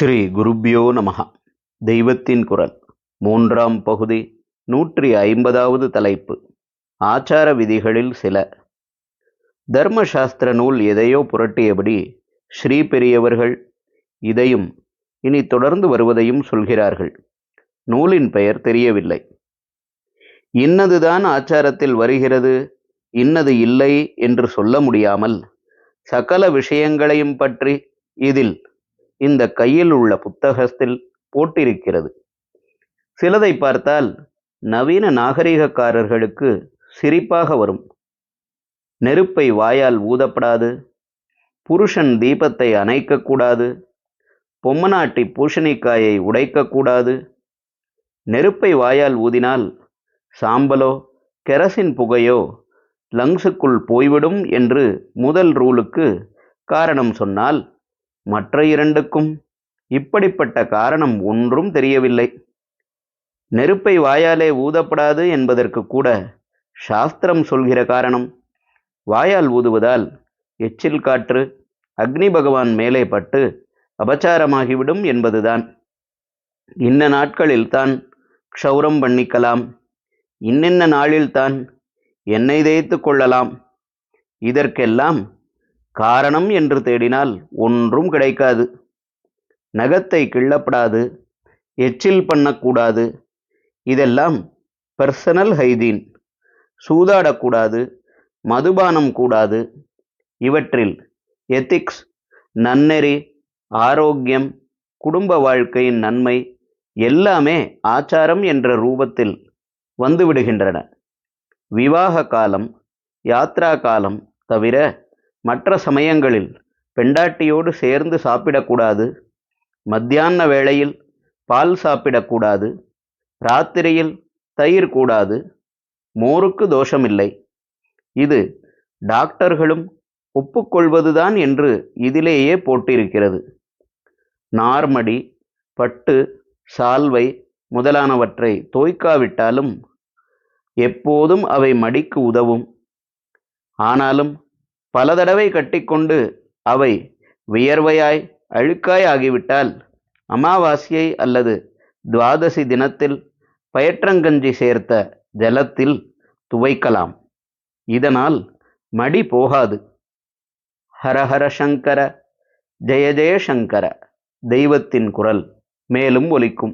ஸ்ரீ குருப்யோ நமஹ. தெய்வத்தின் குரல் மூன்றாம் பகுதி 150வது தலைப்பு. ஆச்சார விதிகளில் சில. தர்மசாஸ்திர நூல் எதையோ புரட்டியபடி ஸ்ரீ பெரியவர்கள் இதையும் இனி தொடர்ந்து வருவதையும் சொல்கிறார்கள். நூலின் பெயர் தெரியவில்லை. இன்னதுதான் ஆச்சாரத்தில் வருகிறது, இன்னது இல்லை என்று சொல்ல முடியாமல் சகல விஷயங்களையும் பற்றி இதில் இந்த கையில் உள்ள புத்தகத்தில் போட்டிருக்கிறது. சிலதை பார்த்தால் நவீன நாகரிகக்காரர்களுக்கு சிரிப்பாக வரும். நெருப்பை வாயால் ஊதப்படாது, புருஷன் தீபத்தை அணைக்கக்கூடாது, பொம்மனாட்டி பூசணிக்காயை உடைக்கக்கூடாது, நெருப்பை வாயால் ஊதினால் சாம்பலோ கெரசின் புகையோ லங்ஸுக்குள் போய்விடும் என்று முதல் ரூலுக்கு காரணம் சொன்னால், மற்ற இரண்டுக்கும் இப்படிப்பட்ட காரணம் ஒன்றும் தெரியவில்லை. நெருப்பை வாயாலே ஊதப்படாது என்பதற்கு கூட சாஸ்திரம் சொல்கிற காரணம், வாயால் ஊதுவதால் எச்சில் காற்று அக்னி பகவான் மேலே பட்டு அபச்சாரமாகிவிடும் என்பதுதான். இன்ன நாட்களில்தான் க்ஷௌரம் பண்ணிக்கலாம், இன்னின்ன நாளில்தான் எண்ணெய் தேய்த்து கொள்ளலாம். இதற்கெல்லாம் காரணம் என்று தேடினால் ஒன்றும் கிடைக்காது. நகத்தை கிள்ளப்படாது, எச்சில் பண்ணக்கூடாது, இதெல்லாம் பர்சனல் ஹைஜீன். சூதாடக்கூடாது, மதுபானம் கூடாது. இவற்றில் எத்திக்ஸ், நன்னெறி, ஆரோக்கியம், குடும்ப வாழ்க்கையின் நன்மை எல்லாமே ஆச்சாரம் என்ற ரூபத்தில் வந்துவிடுகின்றன. விவாக காலம், யாத்ரா காலம் தவிர மற்ற சமயங்களில் பெண்டாட்டியோடு சேர்ந்து சாப்பிடக்கூடாது, மத்தியான வேளையில் பால் சாப்பிடக்கூடாது, ராத்திரியில் தயிர் கூடாது, மோருக்கு தோஷமில்லை. இது டாக்டர்களும் ஒப்புக்கொள்வதுதான் என்று இதிலேயே போட்டிருக்கிறது. நார்மடி, பட்டு, சால்வை முதலானவற்றை தோய்க்காவிட்டாலும் எப்போதும் அவை மடிக்கு உதவும். ஆனாலும் பல தடவை கட்டிக்கொண்டு அவை வியர்வையாய் அழுக்காய் ஆகிவிட்டால் அமாவாஸ்யை அல்லது துவாதசி தினத்தில் பயற்றங்கஞ்சி சேர்த்த ஜலத்தில் துவைக்கலாம். இதனால் மடி போகாது. ஹரஹர சங்கர, ஜெய ஜெய சங்கர. தெய்வத்தின் குரல் மேலும் ஒலிக்கும்.